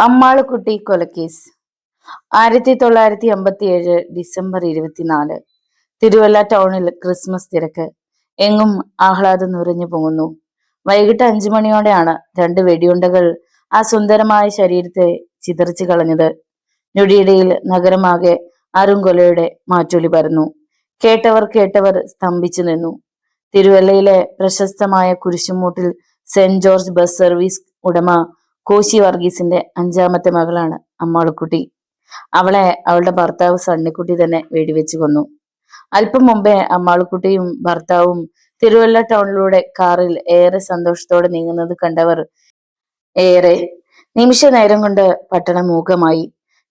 അമ്മാളുകുട്ടി കൊലക്കേസ് 1987 ഡിസംബർ 24. തിരുവല്ല ടൗണിൽ ക്രിസ്മസ് തിരക്ക്. എങ്ങും ആഹ്ലാദം നിറഞ്ഞു പൊങ്ങുന്നു. വൈകിട്ട് 5 മണിയോടെയാണ് 2 വെടിയുണ്ടകൾ ആ സുന്ദരമായ ശരീരത്തെ ചിതറിച്ചു കളഞ്ഞത്. ഞൊടിയിടയിൽ നഗരമാകെ അരുങ്കൊലയുടെ മാറ്റൊലി പരന്നു. കേട്ടവർ സ്തംഭിച്ചു നിന്നു. തിരുവല്ലയിലെ പ്രശസ്തമായ Kurisumoottil saint George bus service ഉടമ കോശി വർഗീസിന്റെ 5ാമത്തെ മകളാണ് അമ്മാളുക്കുട്ടി. അവളെ അവളുടെ ഭർത്താവ് സണ്ണിക്കുട്ടി തന്നെ വെടിവെച്ചു കൊന്നു. അല്പം മുമ്പേ അമ്മാളുക്കുട്ടിയും ഭർത്താവും തിരുവല്ല ടൗണിലൂടെ കാറിൽ ഏറെ സന്തോഷത്തോടെ നീങ്ങുന്നത് കണ്ടവർ ഏറെ നിമിഷ നേരം കൊണ്ട് പട്ടണം മൂകമായി.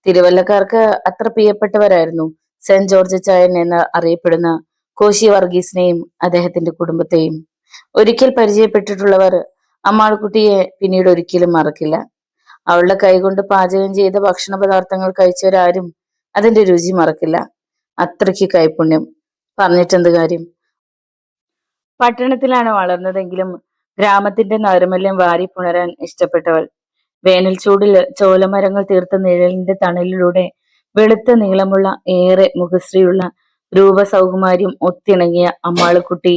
തിരുവല്ലക്കാർക്ക് അത്ര പ്രിയപ്പെട്ടവരായിരുന്നു സെന്റ് ജോർജ് ചായൻ എന്ന് അറിയപ്പെടുന്ന കോശി വർഗീസിനെയും അദ്ദേഹത്തിന്റെ കുടുംബത്തെയും. ഒരിക്കൽ പരിചയപ്പെട്ടിട്ടുള്ളവർ അമ്മാളുക്കുട്ടിയെ പിന്നീട് ഒരിക്കലും മറക്കില്ല. അവളുടെ കൈകൊണ്ട് പാചകം ചെയ്ത ഭക്ഷണ പദാർത്ഥങ്ങൾ കഴിച്ചവരാരും അതിന്റെ രുചി മറക്കില്ല. അത്രയ്ക്ക് കൈപുണ്യം. പറഞ്ഞിട്ടെന്ത് കാര്യം? പട്ടണത്തിലാണ് വളർന്നതെങ്കിലും ഗ്രാമത്തിന്റെ നൈർമല്യം വാരി പുണരാൻ ഇഷ്ടപ്പെട്ടവൾ. വേനൽ ചൂടിൽ ചോലമരങ്ങൾ തീർത്ത നിഴലിന്റെ തണലിലൂടെ വെളുത്ത നീളമുള്ള ഏറെ മുഖശ്രീയുള്ള രൂപസൗകുമാര്യം ഒത്തിണങ്ങിയ അമ്മാളുക്കുട്ടി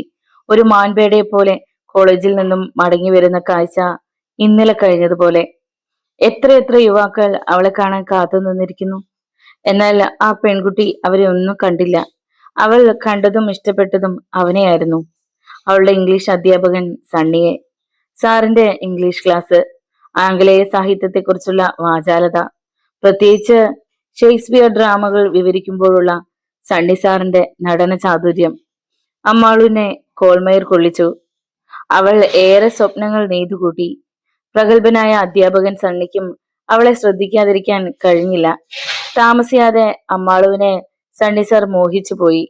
ഒരു മാൻപേടയെ പോലെ കോളേജിൽ നിന്നും മടങ്ങി വരുന്ന കാഴ്ച ഇന്നലെ കഴിഞ്ഞതുപോലെ. എത്രയെത്ര യുവാക്കൾ അവളെ കാണാൻ കാത്തു നിന്നിരിക്കുന്നു. എന്നാൽ ആ പെൺകുട്ടി അവരെ ഒന്നും കണ്ടില്ല. അവൾ കണ്ടതും ഇഷ്ടപ്പെട്ടതും അവനെയായിരുന്നു. അവളുടെ ഇംഗ്ലീഷ് അധ്യാപകൻ സണ്ണിയെ. സാറിന്റെ ഇംഗ്ലീഷ് ക്ലാസ്, ആംഗലേയ സാഹിത്യത്തെക്കുറിച്ചുള്ള വാചാലത, പ്രത്യേകിച്ച് ഷേക്സ്പിയർ ഡ്രാമകൾ വിവരിക്കുമ്പോഴുള്ള സണ്ണി സാറിന്റെ നടന ചാതുര്യം അമ്മാളുവിനെ കോൾമയർ കൊള്ളിച്ചു. അവൾ ഏറെ സ്വപ്നങ്ങൾ നെയ്തുകൂട്ടി. പ്രഗത്ഭനായ അധ്യാപകൻ സണ്ണിക്കും അവളെ ശ്രദ്ധിക്കാതിരിക്കാൻ കഴിഞ്ഞില്ല. താമസിയാതെ അമ്മാളുവിനെ സണ്ണി സാർ മോഹിച്ചു പോയി.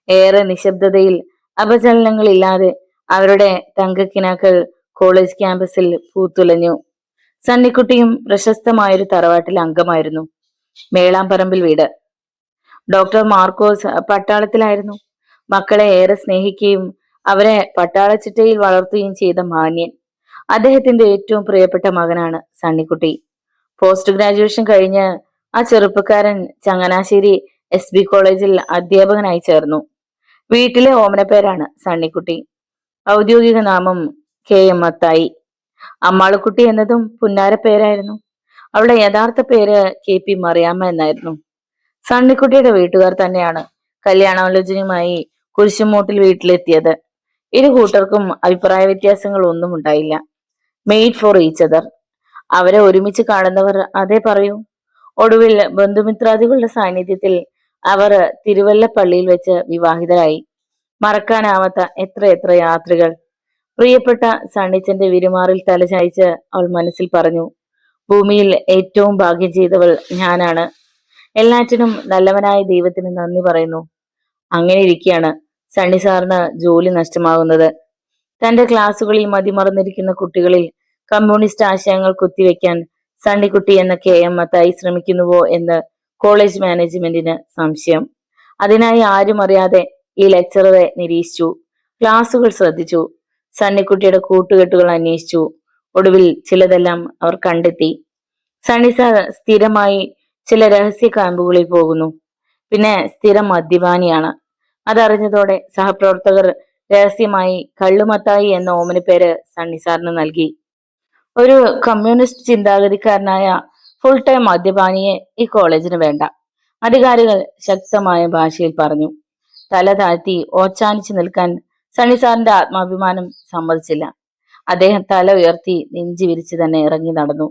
ഏറെ നിശബ്ദതയിൽ അപചലനങ്ങളില്ലാതെ അവരുടെ തങ്കക്കിനാക്കൾ കോളേജ് ക്യാമ്പസിൽ പൂത്തുലഞ്ഞു. സണ്ണിക്കുട്ടിയും പ്രശസ്തമായൊരു തറവാട്ടിൽ അംഗമായിരുന്നു. മേളാമ്പറമ്പിൽ വീട്. ഡോക്ടർ മാർക്കോസ് പട്ടാളത്തിലായിരുന്നു. മക്കളെ ഏറെ സ്നേഹിക്കുകയും അവരെ പട്ടാളച്ചിട്ടയിൽ വളർത്തുകയും ചെയ്ത മാന്യൻ. അദ്ദേഹത്തിന്റെ ഏറ്റവും പ്രിയപ്പെട്ട മകനാണ് സണ്ണിക്കുട്ടി. പോസ്റ്റ് ഗ്രാജുവേഷൻ കഴിഞ്ഞ് ആ ചെറുപ്പക്കാരൻ ചങ്ങനാശ്ശേരി SB കോളേജിൽ അധ്യാപകനായി ചേർന്നു. വീട്ടിലെ ഓമനപ്പേരാണ് സണ്ണിക്കുട്ടി. ഔദ്യോഗിക നാമം KM മത്തായി. അമ്മാളുക്കുട്ടി എന്നതും പുന്നാര പേരായിരുന്നു. അവളുടെ യഥാർത്ഥ പേര് KP മറിയാമ്മ എന്നായിരുന്നു. സണ്ണിക്കുട്ടിയുടെ വീട്ടുകാർ തന്നെയാണ് കല്യാണാലോചനയുമായി കുരിശുമൂട്ടിൽ വീട്ടിലെത്തിയത്. ഇരു കൂട്ടർക്കും അഭിപ്രായ വ്യത്യാസങ്ങൾ ഒന്നും ഉണ്ടായില്ല. Made for each other. അവരെ ഒരുമിച്ച് കാണുന്നവർ അതേ പറയൂ. ഒടുവിൽ ബന്ധുമിത്രാദികളുടെ സാന്നിധ്യത്തിൽ അവർ തിരുവല്ല പള്ളിയിൽ വെച്ച് വിവാഹിതരായി. മറക്കാനാവാത്ത എത്ര യാത്രകൾ. പ്രിയപ്പെട്ട സണ്ണിച്ചന്റെ വിരുമാറിൽ തലചായ്ച്ച് അവൾ മനസ്സിൽ പറഞ്ഞു, ഭൂമിയിൽ ഏറ്റവും ഭാഗ്യം ചെയ്തവൾ ഞാനാണ്. എല്ലാറ്റിനും നല്ലവനായ ദൈവത്തിന് നന്ദി പറയുന്നു. അങ്ങനെ ഇരിക്കുകയാണ് സണ്ണി സാറിന് ജോലി നഷ്ടമാകുന്നത്. തന്റെ ക്ലാസ്സുകളിൽ മതിമറന്നിരിക്കുന്ന കുട്ടികളിൽ കമ്മ്യൂണിസ്റ്റ് ആശയങ്ങൾ കുത്തിവെക്കാൻ സണ്ണിക്കുട്ടി എന്ന KM മത്തായി ശ്രമിക്കുന്നുവോ എന്ന് കോളേജ് മാനേജ്മെന്റിന് സംശയം. അതിനായി ആരും അറിയാതെ ഈ ലെക്ചററെ നിരീക്ഷിച്ചു. ക്ലാസുകൾ ശ്രദ്ധിച്ചു. സണ്ണിക്കുട്ടിയുടെ കൂട്ടുകെട്ടുകൾ അന്വേഷിച്ചു. ഒടുവിൽ ചിലതെല്ലാം അവർ കണ്ടെത്തി. സണ്ണി സാർ സ്ഥിരമായി ചില രഹസ്യ ക്യാമ്പുകളിൽ പോകുന്നു. പിന്നെ സ്ഥിരം മദ്യപാനിയാണ്. അതറിഞ്ഞതോടെ സഹപ്രവർത്തകർ രഹസ്യമായി കള്ളുമത്തായി എന്ന ഓമനപ്പേര് സണ്ണി സാറിന് നൽകി. ഒരു കമ്മ്യൂണിസ്റ്റ് ചിന്താഗതിക്കാരനായ ഫുൾ ടൈം മദ്യപാനിയെ ഈ കോളേജിന് വേണ്ട, അധികാരികൾ ശക്തമായ ഭാഷയിൽ പറഞ്ഞു. തല താഴ്ത്തി ഓച്ചാനിച്ചു നിൽക്കാൻ സണ്ണി സാറിന്റെ ആത്മാഭിമാനം സമ്മതിച്ചില്ല. അദ്ദേഹം തല ഉയർത്തി നെഞ്ചു വിരിച്ച് തന്നെ ഇറങ്ങി നടന്നു.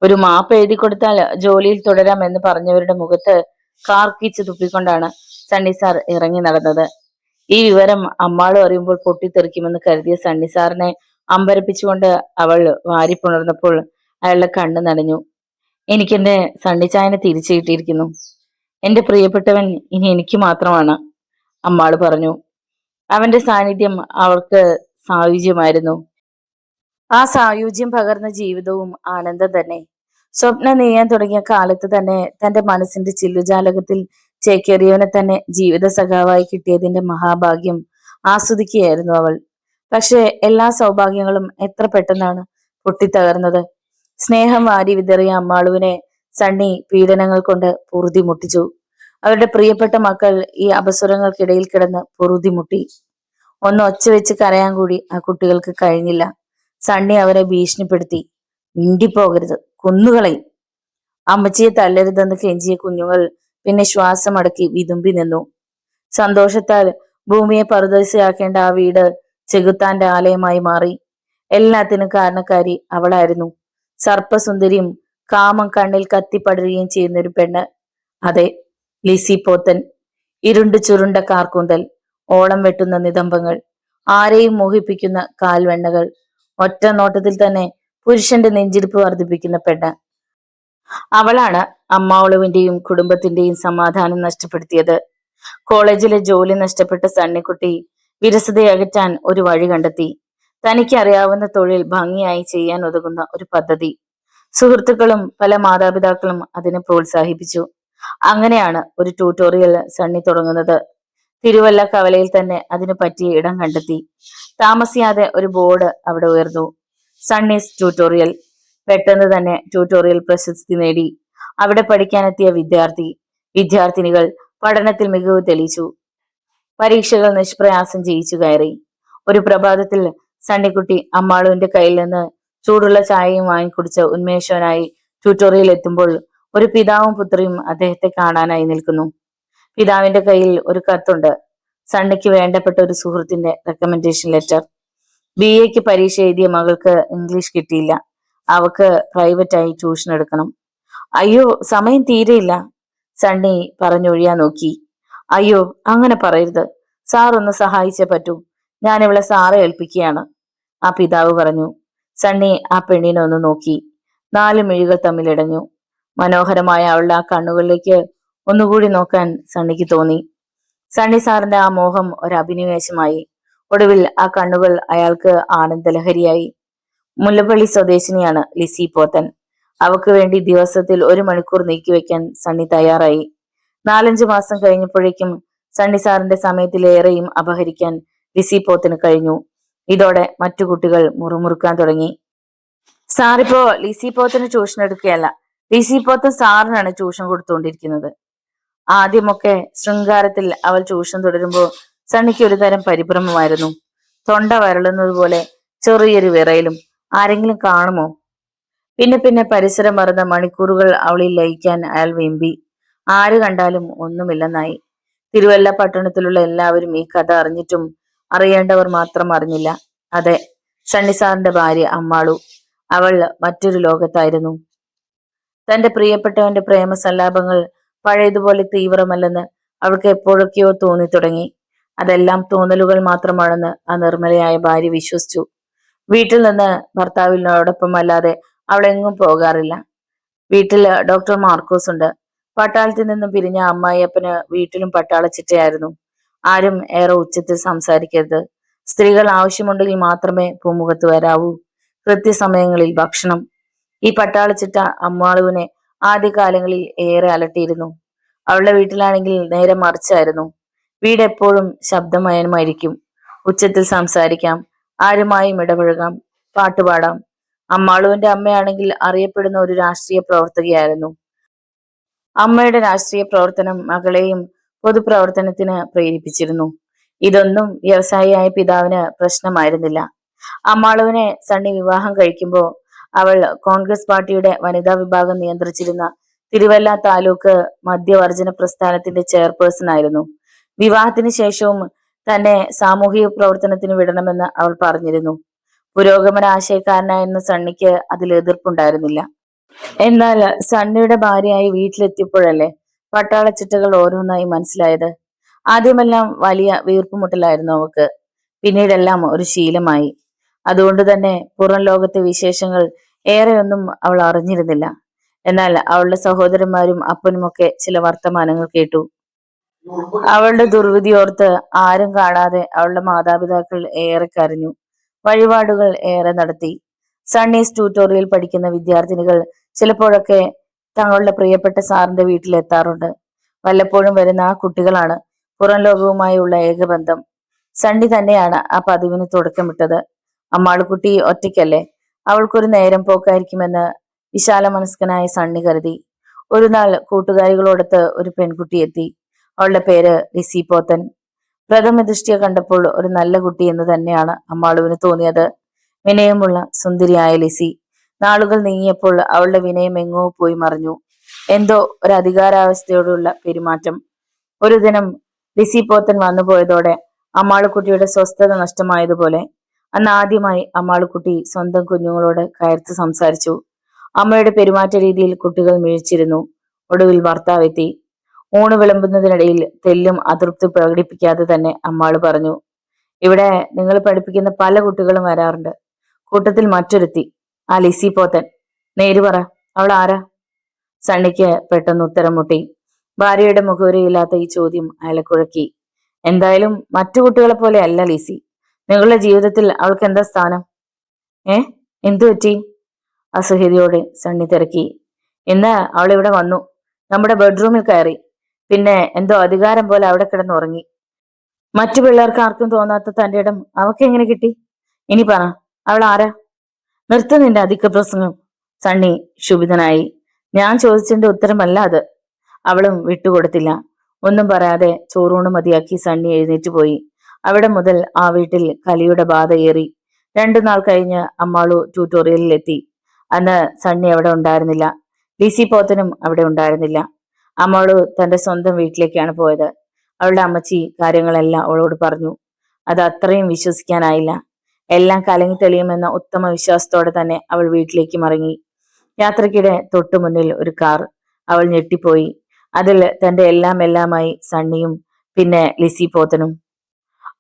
ഒരു മാപ്പ് എഴുതി കൊടുത്താൽ ജോലിയിൽ തുടരാം എന്ന് പറഞ്ഞവരുടെ മുഖത്ത് കാർക്കിച്ച് തുപ്പിക്കൊണ്ടാണ് സണ്ണി സാർ ഇറങ്ങി നടന്നത്. ഈ വിവരം അമ്മാളും അറിയുമ്പോൾ പൊട്ടിത്തെറിക്കുമെന്ന് കരുതിയ സണ്ണി സാറിനെ അമ്പരപ്പിച്ചുകൊണ്ട് അവൾ വാരിപ്പുണർന്നപ്പോൾ അയാളുടെ കണ്ണ് നനഞ്ഞു. എനിക്കെന്റെ സണ്ണിച്ചായനെ തിരിച്ചു കിട്ടിയിരിക്കുന്നു. എന്റെ പ്രിയപ്പെട്ടവൻ ഇനി എനിക്ക് മാത്രമാണ്, അമ്മാള് പറഞ്ഞു. അവന്റെ സാന്നിധ്യം അവൾക്ക് സായുജ്യമായിരുന്നു. ആ സായുജ്യം പകർന്ന ജീവിതവും ആനന്ദം തന്നെ. സ്വപ്നം നെയ്യാൻ തുടങ്ങിയ കാലത്ത് തന്നെ തന്റെ മനസ്സിന്റെ ചില്ലുജാലകത്തിൽ ചേക്കേറിയവനെ തന്നെ ജീവിത സഖാവായി കിട്ടിയതിന്റെ മഹാഭാഗ്യം ആസ്വദിക്കുകയായിരുന്നു അവൾ. പക്ഷെ എല്ലാ സൗഭാഗ്യങ്ങളും എത്ര പെട്ടെന്നാണ് പൊട്ടിത്തകർന്നത്. സ്നേഹം വാരി വിതറിയ അമ്മാളുവിനെ സണ്ണി പീഡനങ്ങൾ കൊണ്ട് പൊറുതിമുട്ടിച്ചു. അവരുടെ പ്രിയപ്പെട്ട മക്കൾ ഈ അപസ്വരങ്ങൾക്കിടയിൽ കിടന്ന് പൊറുതിമുട്ടി. ഒന്ന് ഒച്ച വെച്ച് കരയാൻ കൂടി ആ കുട്ടികൾക്ക് കഴിഞ്ഞില്ല. സണ്ണി അവരെ ഭീഷണിപ്പെടുത്തി. മിണ്ടിപ്പോകരുത്, കൊന്നുകളയും. അമ്മച്ചിയെ തല്ലരുതെന്ന് കെഞ്ചിയ കുഞ്ഞുങ്ങൾ പിന്നെ ശ്വാസമടക്കി വിതുമ്പി നിന്നു. സന്തോഷത്താൽ ഭൂമിയെ പറുദീസയാക്കേണ്ട ആ വീട് ചെകുത്താന്റെ ആലയമായി മാറി. എല്ലാത്തിനും കാരണക്കാരി അവളായിരുന്നു. സർപ്പസുന്ദരിയും കാമം കണ്ണിൽ കത്തിപ്പടരുകയും ചെയ്യുന്നൊരു പെണ്ണ്. അതെ, ലിസി പോത്തൻ. ഇരുണ്ടു ചുരുണ്ട കാർക്കൂന്തൽ, ഓളം വെട്ടുന്ന നിതംബങ്ങൾ, ആരെയും മോഹിപ്പിക്കുന്ന കാൽവെണ്ണകൾ, ഒറ്റ നോട്ടത്തിൽ തന്നെ പുരുഷന്റെ നെഞ്ചിടിപ്പ് വർദ്ധിപ്പിക്കുന്ന പെണ്ണ്. അവളാണ് അമ്മാവളുവിന്റെയും കുടുംബത്തിന്റെയും സമാധാനം നഷ്ടപ്പെടുത്തിയത്. കോളേജിലെ ജോലി നഷ്ടപ്പെട്ട സണ്ണിക്കുട്ടി വിരസതയകറ്റാൻ ഒരു വഴി കണ്ടെത്തി. തനിക്ക് അറിയാവുന്ന തൊഴിൽ ഭംഗിയായി ചെയ്യാൻ ഉതകുന്ന ഒരു പദ്ധതി. സുഹൃത്തുക്കളും പല മാതാപിതാക്കളും അതിനെ പ്രോത്സാഹിപ്പിച്ചു. അങ്ങനെയാണ് ഒരു ട്യൂട്ടോറിയൽ സണ്ണി തുടങ്ങുന്നത്. തിരുവല്ല കവലയിൽ തന്നെ അതിനു പറ്റിയ ഇടം കണ്ടെത്തി. താമസിയാതെ ഒരു ബോർഡ് അവിടെ ഉയർന്നു. സണ്ണീസ് ട്യൂട്ടോറിയൽ. പെട്ടെന്ന് തന്നെ ട്യൂട്ടോറിയൽ പ്രശസ്തി നേടി. അവിടെ പഠിക്കാനെത്തിയ വിദ്യാർത്ഥിനികൾ പഠനത്തിൽ മികവ് തെളിയിച്ചു. പരീക്ഷകൾ നിഷ്പ്രയാസം ജയിച്ചു കയറി. ഒരു പ്രഭാതത്തിൽ സണ്ണിക്കുട്ടി അമ്മാളുവിന്റെ കയ്യിൽ നിന്ന് ചൂടുള്ള ചായയും വാങ്ങിക്കുടിച്ച് ഉന്മേഷവനായി ട്യൂട്ടോറിയൽ എത്തുമ്പോൾ ഒരു പിതാവും പുത്രിയും അദ്ദേഹത്തെ കാണാനായി നിൽക്കുന്നു. പിതാവിന്റെ കയ്യിൽ ഒരു കത്തുണ്ട്. സണ്ണിക്ക് വേണ്ടപ്പെട്ട ഒരു സുഹൃത്തിന്റെ റെക്കമെൻഡേഷൻ ലെറ്റർ. BA പരീക്ഷ എഴുതിയ മകൾക്ക് ഇംഗ്ലീഷ് കിട്ടിയില്ല. അവക്ക് പ്രൈവറ്റായി ട്യൂഷൻ എടുക്കണം. അയ്യോ, സമയം തീരെയില്ല, സണ്ണി പറഞ്ഞൊഴിയാൻ നോക്കി. അയ്യോ, അങ്ങനെ പറയരുത്. സാർ ഒന്ന് സഹായിച്ചേ പറ്റൂ. ഞാൻ ഇവളെ സാറെ ഏൽപ്പിക്കുകയാണ്, ആ പിതാവ് പറഞ്ഞു. സണ്ണി ആ പെണ്ണിനെ ഒന്ന് നോക്കി. 4 മിഴികൾ തമ്മിലിടഞ്ഞു. മനോഹരമായ അവളുടെ ആ കണ്ണുകളിലേക്ക് ഒന്നുകൂടി നോക്കാൻ സണ്ണിക്ക് തോന്നി. സണ്ണി സാറിന്റെ ആ മോഹം ഒരു അഭിനിവേശമായി. ഒടുവിൽ ആ കണ്ണുകൾ അയാൾക്ക് ആനന്ദലഹരിയായി. മുല്ലപ്പള്ളി സ്വദേശിനിയാണ് ലിസി പോത്തൻ. അവക്ക് വേണ്ടി ദിവസത്തിൽ 1 മണിക്കൂർ നീക്കിവെക്കാൻ സണ്ണി തയ്യാറായി. 4-5 മാസം കഴിഞ്ഞപ്പോഴേക്കും സണ്ണി സാറിന്റെ സമയത്തിലേറെയും അപഹരിക്കാൻ ലിസി പോത്തിന് കഴിഞ്ഞു. ഇതോടെ മറ്റു കുട്ടികൾ മുറുമുറുക്കാൻ തുടങ്ങി. സാറിപ്പോ ലിസി പോത്തിന് ട്യൂഷൻ എടുക്കുകയല്ല, ലിസി പോത്തൻ സാറിനാണ് ട്യൂഷൻ കൊടുത്തുകൊണ്ടിരിക്കുന്നത്. ആദ്യമൊക്കെ ശൃംഗാരത്തിൽ അവൾ ട്യൂഷൻ തുടരുമ്പോൾ സണ്ണിക്ക് ഒരു തരം പരിഭ്രമമായിരുന്നു. തൊണ്ട വരളുന്നത് പോലെ ചെറിയൊരു വിറയലും. ആരെങ്കിലും കാണുമോ? പിന്നെ പിന്നെ പരിസരം മറന്ന മണിക്കൂറുകൾ അവളിൽ ലയിക്കാൻ അയാൾ വെമ്പി. ആര് കണ്ടാലും ഒന്നുമില്ലെന്നായി. തിരുവല്ല പട്ടണത്തിലുള്ള എല്ലാവരും ഈ കഥ അറിഞ്ഞിട്ടും അറിയേണ്ടവർ മാത്രം അറിഞ്ഞില്ല. അതെ, സണ്ണി സാറിന്റെ ഭാര്യ അമ്മാളു. അവൾ മറ്റൊരു ലോകത്തായിരുന്നു. തന്റെ പ്രിയപ്പെട്ടവന്റെ പ്രേമസല്ലാപങ്ങൾ പഴയതുപോലെ തീവ്രമല്ലെന്ന് അവൾക്ക് എപ്പോഴൊക്കെയോ തോന്നി തുടങ്ങി. അതെല്ലാം തോന്നലുകൾ മാത്രമാണെന്ന് ആ നിർമ്മലയായ ഭാര്യ വിശ്വസിച്ചു. വീട്ടിൽ നിന്ന് ഭർത്താവിനോടൊപ്പം അല്ലാതെ അവൾ എങ്ങും പോകാറില്ല. വീട്ടിൽ ഡോക്ടർ മാർക്കോസ് ഉണ്ട്. പട്ടാളത്തിൽ നിന്നും പിരിഞ്ഞ അമ്മായിയപ്പന് വീട്ടിലും പട്ടാള ചിട്ടയായിരുന്നു. ആരും ഏറെ ഉച്ചത്തിൽ സംസാരിക്കരുത്. സ്ത്രീകൾ ആവശ്യമുണ്ടെങ്കിൽ മാത്രമേ പൂമുഖത്ത് വരാവൂ. കൃത്യസമയങ്ങളിൽ ഭക്ഷണം. ഈ പട്ടാള ചിട്ട അമ്മാളുവിനെ ആദ്യകാലങ്ങളിൽ ഏറെ അലട്ടിയിരുന്നു. അവളുടെ വീട്ടിലാണെങ്കിൽ നേരെ മറിച്ചായിരുന്നു. വീട് എപ്പോഴും ശബ്ദമയമായിരിക്കും. ഉച്ചത്തിൽ സംസാരിക്കാം, ആരുമായും ഇടപഴകാം, പാട്ടുപാടാം. അമ്മാളുവിന്റെ അമ്മയാണെങ്കിൽ അറിയപ്പെടുന്ന ഒരു രാഷ്ട്രീയ പ്രവർത്തകയായിരുന്നു. അമ്മയുടെ രാഷ്ട്രീയ പ്രവർത്തനം മകളെയും പൊതുപ്രവർത്തനത്തിന് പ്രേരിപ്പിച്ചിരുന്നു. ഇതൊന്നും വ്യവസായിയായ പിതാവിന് പ്രശ്നമായിരുന്നില്ല. അമ്മാളുവിനെ സണ്ണി വിവാഹം കഴിക്കുമ്പോൾ അവൾ കോൺഗ്രസ് പാർട്ടിയുടെ വനിതാ വിഭാഗം നിയന്ത്രിച്ചിരുന്ന തിരുവല്ല താലൂക്ക് മദ്യവർജന പ്രസ്ഥാനത്തിന്റെ ചെയർപേഴ്സൺ ആയിരുന്നു. വിവാഹത്തിന് ശേഷവും തന്നെ സാമൂഹിക പ്രവർത്തനത്തിന് വിടണമെന്ന് അവൾ പറഞ്ഞിരുന്നു. പുരോഗമന ആശയക്കാരനായിരുന്ന സണ്ണിക്ക് അതിൽ എതിർപ്പുണ്ടായിരുന്നില്ല. എന്നാൽ സണ്ണിയുടെ ഭാര്യയായി വീട്ടിലെത്തിയപ്പോഴല്ലേ പട്ടാള ചിട്ടകൾ ഓരോന്നായി മനസ്സിലായത്. ആദ്യമെല്ലാം വലിയ വീർപ്പുമുട്ടലായിരുന്നു അവക്ക്. പിന്നീടെല്ലാം ഒരു ശീലമായി. അതുകൊണ്ട് തന്നെ പുറം ലോകത്തെ വിശേഷങ്ങൾ ഏറെയൊന്നും അവൾ അറിഞ്ഞിരുന്നില്ല. എന്നാൽ അവളുടെ സഹോദരന്മാരും അപ്പനുമൊക്കെ ചില വർത്തമാനങ്ങൾ കേട്ടു. അവളുടെ ദുർവിധി ഓർത്ത് ആരും കാണാതെ അവളുടെ മാതാപിതാക്കൾ ഏറെ കരഞ്ഞു. വഴിപാടുകൾ ഏറെ നടത്തി. സണ്ണീസ് ട്യൂട്ടോറിയൽ പഠിക്കുന്ന വിദ്യാർത്ഥിനികൾ ചിലപ്പോഴൊക്കെ തങ്ങളുടെ പ്രിയപ്പെട്ട സാറിന്റെ വീട്ടിലെത്താറുണ്ട്. വല്ലപ്പോഴും വരുന്ന ആ കുട്ടികളാണ് പുറം ലോകവുമായുള്ള ഏകബന്ധം. സണ്ണി തന്നെയാണ് ആ പതിവിന് തുടക്കമിട്ടത്. അമ്മാളുകുട്ടി ഒറ്റയ്ക്കല്ലേ, അവൾക്കൊരു നേരം പോക്കായിരിക്കുമെന്ന് വിശാല മനസ്കനായ സണ്ണി കരുതി. ഒരു നാൾ കൂട്ടുകാരികളോടൊത്ത് ഒരു പെൺകുട്ടി എത്തി. അവളുടെ പേര് ലിസി പോത്തൻ. പ്രഥമ ദൃഷ്ടിയെ കണ്ടപ്പോൾ ഒരു നല്ല കുട്ടി എന്ന് തന്നെയാണ് അമ്മാളുവിന് തോന്നിയത്. വിനയമുള്ള സുന്ദരിയായ ലിസി. നാളുകൾ നീങ്ങിയപ്പോൾ അവളുടെ വിനയം എങ്ങോ പോയി മറഞ്ഞു. എന്തോ ഒരു അധികാരാവസ്ഥയോടുള്ള പെരുമാറ്റം. ഒരു ദിനം ലിസി പോത്തൻ വന്നുപോയതോടെ അമ്മാളുക്കുട്ടിയുടെ സ്വസ്ഥത നഷ്ടമായതുപോലെ. അന്ന് ആദ്യമായി അമ്മാളുക്കുട്ടി സ്വന്തം കുഞ്ഞുങ്ങളോട് കയർത്ത് സംസാരിച്ചു. അമ്മയുടെ പെരുമാറ്റ രീതിയിൽ കുട്ടികൾ മിഴിച്ചിരുന്നു. ഒടുവിൽ ഭർത്താവ് എത്തി. ഊണ് വിളമ്പുന്നതിനിടയിൽ തെല്ലും അതൃപ്തി പ്രകടിപ്പിക്കാതെ തന്നെ അമ്മാള് പറഞ്ഞു, ഇവിടെ നിങ്ങൾ പഠിപ്പിക്കുന്ന പല കുട്ടികളും വരാറുണ്ട്. കൂട്ടത്തിൽ മറ്റൊരുത്തി, ആ ലിസി പോത്തൻ. നേര് പറ, അവൾ ആരാ? സണ്ണിക്ക് പെട്ടെന്ന് ഉത്തരം മുട്ടി. ഭാര്യയുടെ മുഖവരയില്ലാത്ത ഈ ചോദ്യം അയാളെ കുഴക്കി. എന്തായാലും മറ്റു കുട്ടികളെ പോലെ അല്ല ലിസി. നിങ്ങളുടെ ജീവിതത്തിൽ അവൾക്ക് എന്താ സ്ഥാനം? എന്തു പറ്റി? അസഹ്യതയോടെ സണ്ണി തിരക്കി. ഇന്ന് അവളിവിടെ വന്നു, നമ്മുടെ ബെഡ്റൂമിൽ കയറി. പിന്നെ എന്തോ അധികാരം പോലെ അവിടെ കിടന്നുറങ്ങി. മറ്റു പിള്ളേർക്ക് ആർക്കും തോന്നാത്ത തന്റെ ഇടം അവക്ക് എങ്ങനെ കിട്ടി? ഇനി പറ, അവൾ ആരാ? നിർത്ത് നിന്റെ അധിക പ്രസംഗം. സണ്ണി ക്ഷുഭിതനായി. ഞാൻ ചോദിച്ചതിന്റെ ഉത്തരമല്ല അത്. അവളും വിട്ടുകൊടുത്തില്ല. ഒന്നും പറയാതെ ചോറൂണ് മതിയാക്കി സണ്ണി എഴുന്നേറ്റ് പോയി. അവിടെ മുതൽ ആ വീട്ടിൽ കലിയുടെ ബാധ ഏറി. 2 നാൾ കഴിഞ്ഞ് അമ്മാളു ട്യൂട്ടോറിയലിൽ എത്തി. അന്ന് സണ്ണി അവിടെ ഉണ്ടായിരുന്നില്ല. ലിസി പോത്തനും അവിടെ ഉണ്ടായിരുന്നില്ല. അമ്മാളു തന്റെ സ്വന്തം വീട്ടിലേക്കാണ് പോയത്. അവളുടെ അമ്മച്ചി കാര്യങ്ങളെല്ലാം അവളോട് പറഞ്ഞു. അത് അത്രയും വിശ്വസിക്കാനായില്ല. എല്ലാം കലങ്ങി തെളിയുമെന്ന ഉത്തമ വിശ്വാസത്തോടെ തന്നെ അവൾ വീട്ടിലേക്ക് മടങ്ങി. യാത്രക്കിടെ തൊട്ടു മുന്നിൽ ഒരു കാർ. അവൾ ഞെട്ടിപ്പോയി. അതിൽ തന്റെ എല്ലാമായി സണ്ണിയും പിന്നെ ലിസി പോത്തനും.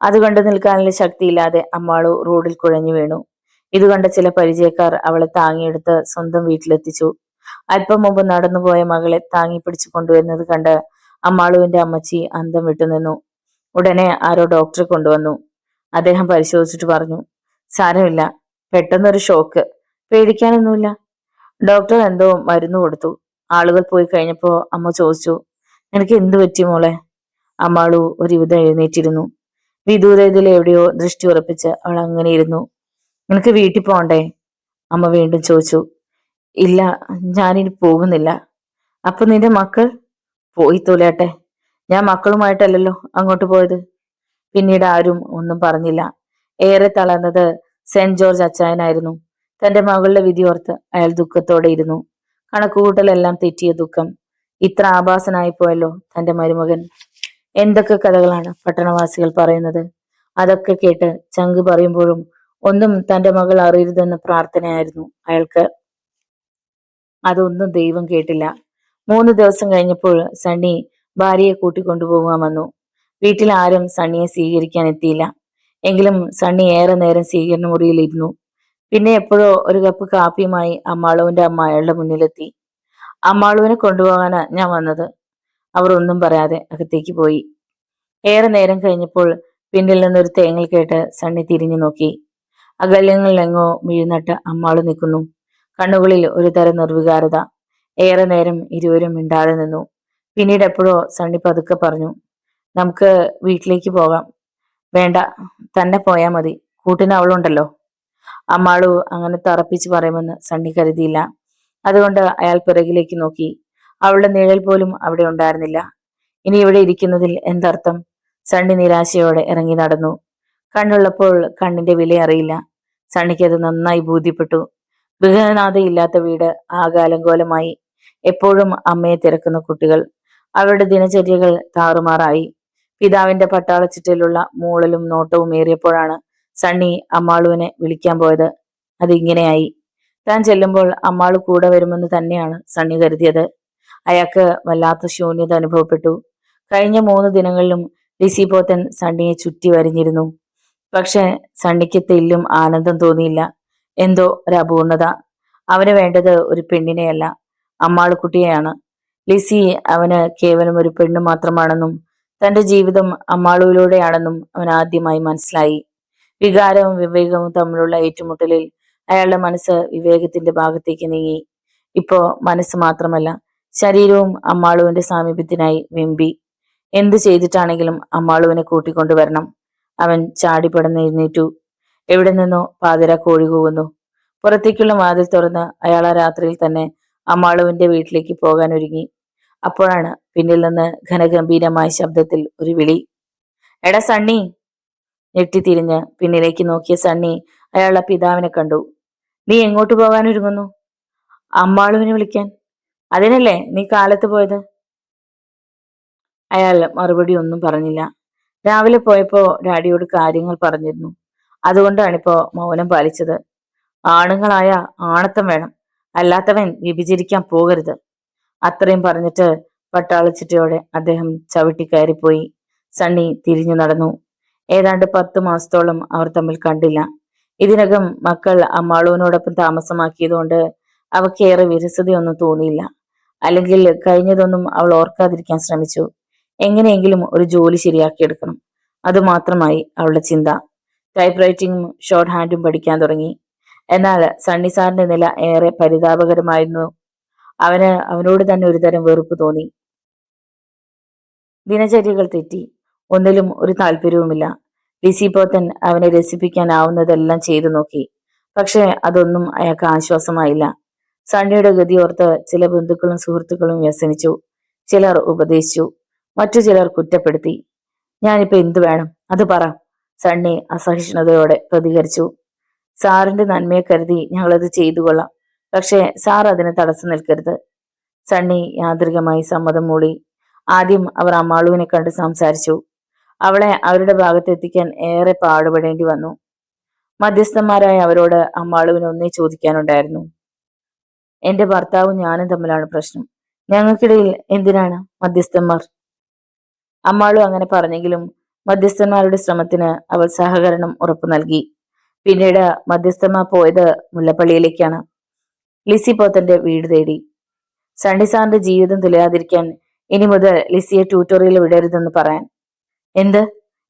അത് കണ്ടു നിൽക്കാനുള്ള ശക്തിയില്ലാതെ അമ്മാളു റോഡിൽ കുഴഞ്ഞു വീണു. ഇത് കണ്ട ചില പരിചയക്കാർ അവളെ താങ്ങിയെടുത്ത് സ്വന്തം വീട്ടിലെത്തിച്ചു. അല്പം മുമ്പ് നടന്നുപോയ മകളെ താങ്ങി പിടിച്ചു കൊണ്ടുവരുന്നത് കണ്ട് അമ്മാളുവിന്റെ അമ്മച്ചി അന്തം വിട്ടുനിന്നു. ഉടനെ ആരോ ഡോക്ടറെ കൊണ്ടുവന്നു. അദ്ദേഹം പരിശോധിച്ചിട്ട് പറഞ്ഞു, സാരമില്ല, പെട്ടെന്നൊരു ഷോക്ക്, പേടിക്കാനൊന്നുമില്ല. ഡോക്ടർ എന്തോ മരുന്ന് കൊടുത്തു. ആളുകൾ പോയി കഴിഞ്ഞപ്പോ അമ്മ ചോദിച്ചു, നിനക്ക് എന്തു പറ്റി മോളെ? അമ്മാളു ഒരുവിധം എഴുന്നേറ്റിരുന്നു. വിദൂരതയിൽ എവിടെയോ ദൃഷ്ടി ഉറപ്പിച്ച് അവൾ അങ്ങനെ ഇരുന്നു. നിനക്ക് വീട്ടിൽ പോകണ്ടേ? അമ്മ വീണ്ടും ചോദിച്ചു. ഇല്ല, ഞാനിനി പോകുന്നില്ല. അപ്പൊ നിന്റെ മക്കൾ? പോയി തൊലയട്ടെ. ഞാൻ മക്കളുമായിട്ടല്ലല്ലോ അങ്ങോട്ട് പോയത്. പിന്നീട് ആരും ഒന്നും പറഞ്ഞില്ല. ഏറെ തളർന്നത് സെന്റ് ജോർജ് അച്ചായനായിരുന്നു. തന്റെ മകളുടെ വിധിയോർത്ത് അയാൾ ദുഃഖത്തോടെ ഇരുന്നു. കണക്കുകൂട്ടലെല്ലാം തെറ്റിയ ദുഃഖം. ഇത്ര ആഭാസനായി പോയല്ലോ തന്റെ മരുമകൻ. എന്തൊക്കെ കഥകളാണ് പട്ടണവാസികൾ പറയുന്നത്. അതൊക്കെ കേട്ട് ചങ്ക് പറയുമ്പോഴും ഒന്നും തന്റെ മകൾ അറിയരുതെന്ന പ്രാർത്ഥനയായിരുന്നു അയാൾക്ക്. അതൊന്നും ദൈവം കേട്ടില്ല. 3 ദിവസം കഴിഞ്ഞപ്പോൾ സണ്ണി ഭാര്യയെ കൂട്ടിക്കൊണ്ടുപോകാൻ വന്നു. വീട്ടിൽ ആരും സണ്ണിയെ സ്വീകരിക്കാൻ എത്തിയില്ല. എങ്കിലും സണ്ണി ഏറെ നേരം സ്വീകരണ മുറിയിൽ ഇരുന്നു. പിന്നെ എപ്പോഴോ ഒരു കപ്പ് കാപ്പിയുമായി അമ്മാളുവിന്റെ അമ്മ അയാളുടെ മുന്നിലെത്തി. അമ്മാളുവിനെ കൊണ്ടുപോകാനാ ഞാൻ വന്നത്. അവർ ഒന്നും പറയാതെ അകത്തേക്ക് പോയി. ഏറെ നേരം കഴിഞ്ഞപ്പോൾ പിന്നിൽ നിന്നൊരു തേങ്ങൽ കേട്ട് സണ്ണി തിരിഞ്ഞു നോക്കി. അകല്യങ്ങളിലെങ്ങോ മിഴുന്നട്ട് അമ്മാളു നിൽക്കുന്നു. കണ്ണുകളിൽ ഒരു തരം നിർവികാരത. ഏറെ നേരം ഇരുവരും മിണ്ടാതെ നിന്നു. പിന്നീട് എപ്പോഴോ സണ്ണി പതുക്കെ പറഞ്ഞു, നമുക്ക് വീട്ടിലേക്ക് പോകാം. വേണ്ട, തന്നെ പോയാ മതി, കൂട്ടിന് അവളുണ്ടല്ലോ. അമ്മാളു അങ്ങനെ തറപ്പിച്ച് പറയുമെന്ന് സണ്ണി കരുതിയില്ല. അതുകൊണ്ട് അയാൾ പിറകിലേക്ക് നോക്കി. അവളുടെ നിഴൽ പോലും അവിടെ ഉണ്ടായിരുന്നില്ല. ഇനി ഇവിടെ ഇരിക്കുന്നതിൽ എന്തർത്ഥം? സണ്ണി നിരാശയോടെ ഇറങ്ങി നടന്നു. കണ്ണുള്ളപ്പോൾ കണ്ണിന്റെ വില അറിയില്ല. സണ്ണിക്ക് അത് നന്നായി ബോധ്യപ്പെട്ടു. ഗൃഹനാഥയില്ലാത്ത വീട് ആകാലങ്കോലമായി. എപ്പോഴും അമ്മയെ തിരക്കുന്ന കുട്ടികൾ. അവരുടെ ദിനചര്യകൾ താറുമാറായി. പിതാവിന്റെ പട്ടാളച്ചിട്ടയിലുള്ള മൂളലും നോട്ടവും ഏറിയപ്പോഴാണ് സണ്ണി അമ്മാളുവിനെ വിളിക്കാൻ പോയത്. അതിങ്ങനെയായി. താൻ ചെല്ലുമ്പോൾ അമ്മാളു കൂടെ വരുമെന്ന് തന്നെയാണ് സണ്ണി കരുതിയത്. അയാൾക്ക് വല്ലാത്ത ശൂന്യത അനുഭവപ്പെട്ടു. കഴിഞ്ഞ 3 ദിനങ്ങളിലും ലിസി പോത്തൻ സണ്ണിയെ ചുറ്റി വരിഞ്ഞിരുന്നു. പക്ഷെ സണ്ണിക്ക് തെല്ലും ആനന്ദം തോന്നിയില്ല. എന്തോ ഒരു അപൂർണത. അവന് വേണ്ടത് ഒരു പെണ്ണിനെയല്ല, അമ്മാളുക്കുട്ടിയെയാണ്. ലിസി അവന് കേവലം ഒരു പെണ്ണു മാത്രമാണെന്നും തന്റെ ജീവിതം അമ്മാളുവിലൂടെയാണെന്നും അവൻ ആദ്യമായി മനസ്സിലായി. വികാരവും വിവേകവും തമ്മിലുള്ള ഏറ്റുമുട്ടലിൽ അയാളുടെ മനസ്സ് വിവേകത്തിന്റെ ഭാഗത്തേക്ക് നീങ്ങി. ഇപ്പോ മനസ്സ് മാത്രമല്ല, ശരീരവും അമ്മാളുവിന്റെ സാമീപ്യത്തിനായി വെമ്പി. എന്തു ചെയ്തിട്ടാണെങ്കിലും അമ്മാളുവിനെ കൂട്ടിക്കൊണ്ടുവരണം. അവൻ ചാടിപ്പടന്ന് എഴുന്നേറ്റു. എവിടെ നിന്നോ പാതിര കോഴി കൂവുന്നു. പുറത്തേക്കുള്ള വാതിൽ തുറന്ന് അയാൾ ആ രാത്രിയിൽ തന്നെ അമ്മാളുവിന്റെ വീട്ടിലേക്ക് പോകാൻ ഒരുങ്ങി. അപ്പോഴാണ് പിന്നിൽ നിന്ന് ഘനഗംഭീരമായ ശബ്ദത്തിൽ ഒരു വിളി. എടാ സണ്ണി! ഞെട്ടിത്തിരിഞ്ഞ് പിന്നിലേക്ക് നോക്കിയ സണ്ണി അയാളുടെ പിതാവിനെ കണ്ടു. നീ എങ്ങോട്ട് പോകാൻ ഒരുങ്ങുന്നു? അമ്മാളുവിനെ വിളിക്കാൻ. അതിനല്ലേ നീ കാലത്ത് പോയത്? അയാൾ മറുപടി ഒന്നും പറഞ്ഞില്ല. രാവിലെ പോയപ്പോ ഡാഡിയോട് കാര്യങ്ങൾ പറഞ്ഞിരുന്നു. അതുകൊണ്ടാണിപ്പോ മൗനം പാലിച്ചത്. ആണുങ്ങളായ ആണത്തം വേണം, അല്ലാത്തവൻ വ്യഭിചരിക്കാൻ പോകരുത്. അത്രയും പറഞ്ഞിട്ട് പട്ടാളച്ചിട്ടയോടെ അദ്ദേഹം ചവിട്ടിക്കയറിപ്പോയി. സണ്ണി തിരിഞ്ഞു നടന്നു. ഏതാണ്ട് 10 മാസത്തോളം അവർ തമ്മിൽ കണ്ടില്ല. ഇതിനകം മക്കൾ അമ്മാളുവിനോടൊപ്പം താമസമാക്കിയതുകൊണ്ട് അവക്കേറെ വിരസതയൊന്നും തോന്നിയില്ല. അല്ലെങ്കിൽ കഴിഞ്ഞതൊന്നും അവൾ ഓർക്കാതിരിക്കാൻ ശ്രമിച്ചു. എങ്ങനെയെങ്കിലും ഒരു ജോലി ശരിയാക്കിയെടുക്കണം, അതുമാത്രമായി അവളുടെ ചിന്ത. ടൈപ്പ് റൈറ്റിംഗും ഷോർട്ട് ഹാൻഡും പഠിക്കാൻ തുടങ്ങി. എന്നാൽ സണ്ണി സാറിന്റെ നില ഏറെ പരിതാപകരമായിരുന്നു. അവനോട് തന്നെ ഒരുതരം വെറുപ്പ് തോന്നി. ദിനചര്യകൾ തെറ്റി. ഒന്നിലും ഒരു താല്പര്യവുമില്ല. ലിസി പോത്തൻ അവനെ രസിപ്പിക്കാനാവുന്നതെല്ലാം ചെയ്തു നോക്കി. പക്ഷെ അതൊന്നും അയാൾക്ക് ആശ്വാസമായില്ല. സണ്ണിയുടെ ഗതിയോർത്ത് ചില ബന്ധുക്കളും സുഹൃത്തുക്കളും വ്യസനിച്ചു. ചിലർ ഉപദേശിച്ചു, മറ്റു ചിലർ കുറ്റപ്പെടുത്തി. ഞാനിപ്പോ എന്തു വേണം അത് പറ, സണ്ണി അസഹിഷ്ണുതയോടെ പ്രതികരിച്ചു. സാറിന്റെ നന്മയെ കരുതി ഞങ്ങളത് ചെയ്തു കൊള്ളാം, പക്ഷേ സാർ അതിന് തടസ്സം നിൽക്കരുത്. സണ്ണി യാന്ത്രികമായി സമ്മതം മൂളി. ആദ്യം അവർ അമ്മാളുവിനെ കണ്ട് സംസാരിച്ചു. അവളെ അവരുടെ ഭാഗത്തെത്തിക്കാൻ ഏറെ പാടുപെടേണ്ടി വന്നു. മധ്യസ്ഥന്മാരായ അവരോട് അമ്മാളുവിന് ഒന്നേ ചോദിക്കാനുണ്ടായിരുന്നു. എന്റെ ഭർത്താവും ഞാനും തമ്മിലാണ് പ്രശ്നം. ഞങ്ങൾക്കിടയിൽ എന്തിനാണ് മധ്യസ്ഥന്മാർ? അമ്മാളു അങ്ങനെ പറഞ്ഞെങ്കിലും മധ്യസ്ഥന്മാരുടെ ശ്രമത്തിന് അവൾ സഹകരണം ഉറപ്പു നൽകി. പിന്നീട് മധ്യസ്ഥന്മാർ പോയത് മുല്ലപ്പള്ളിയിലേക്കാണ്. ലിസി പോത്തന്റെ വീട് തേടി. സണ്ണി സാറിന്റെ ജീവിതം തുലയാതിരിക്കാൻ ഇനി മുതൽ ലിസിയെ ട്യൂട്ടോറിയൽ വിടരുതെന്ന് പറയാൻ. എന്ത്?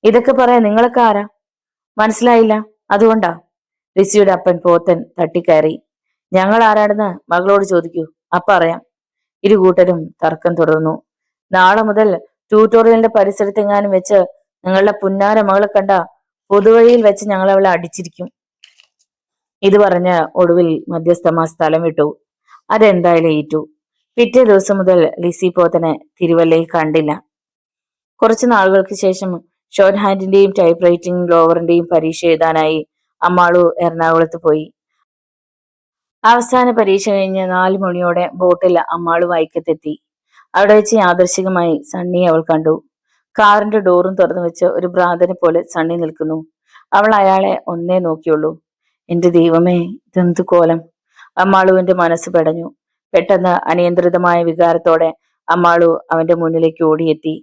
ഇതൊക്കെ പറയാൻ നിങ്ങളൊക്കെ ആരാ? മനസ്സിലായില്ല. അതുകൊണ്ടാ? ലിസിയുടെ അപ്പൻ പോത്തൻ തട്ടിക്കയറി. ഞങ്ങൾ ആരാണെന്ന് മകളോട് ചോദിക്കൂ, അപ്പ അറിയാം. ഇരുകൂട്ടരും തർക്കം തുടർന്നു. നാളെ മുതൽ ട്യൂട്ടോറിയലിന്റെ പരിസരത്തെങ്ങാനും വെച്ച് നിങ്ങളുടെ പുന്നാര മകളെ കണ്ട പൊതുവഴിയിൽ വെച്ച് ഞങ്ങൾ അവളെ അടിച്ചിരിക്കും. ഇത് പറഞ്ഞ് ഒടുവിൽ മധ്യസ്ഥമാ സ്ഥലം വിട്ടു. അതെന്തായാലും ഏറ്റു. പിറ്റേ ദിവസം മുതൽ ലിസി പോത്തനെ തിരുവല്ലയിൽ കണ്ടില്ല. കുറച്ചു നാളുകൾക്ക് ശേഷം ഷോർട്ട് ഹാൻഡിന്റെയും ടൈപ്പ് റൈറ്റിംഗ് ലോവറിന്റെയും പരീക്ഷ എഴുതാനായി അമ്മാളു എറണാകുളത്ത് പോയി. അവസാന പരീക്ഷ കഴിഞ്ഞ് 4 മണിയോടെ ബോട്ടിൽ അമ്മാളു വൈക്കത്തെത്തി. അവിടെ വെച്ച് യാദൃശികമായി സണ്ണിയെ അവൾ കണ്ടു. കാറിന്റെ ഡോറും തുറന്നു വെച്ച് ഒരു ഭ്രാന്തനെ പോലെ സണ്ണി നിൽക്കുന്നു. അവൾ അയാളെ ഒന്നേ നോക്കിയുള്ളൂ. എന്റെ ദൈവമേ, ഇതെന്തു കോലം! അമ്മാളുവിന്റെ മനസ്സ് പെടഞ്ഞു. പെട്ടെന്ന് അനിയന്ത്രിതമായ വികാരത്തോടെ അമ്മാളു അവന്റെ മുന്നിലേക്ക് ഓടിയെത്തി.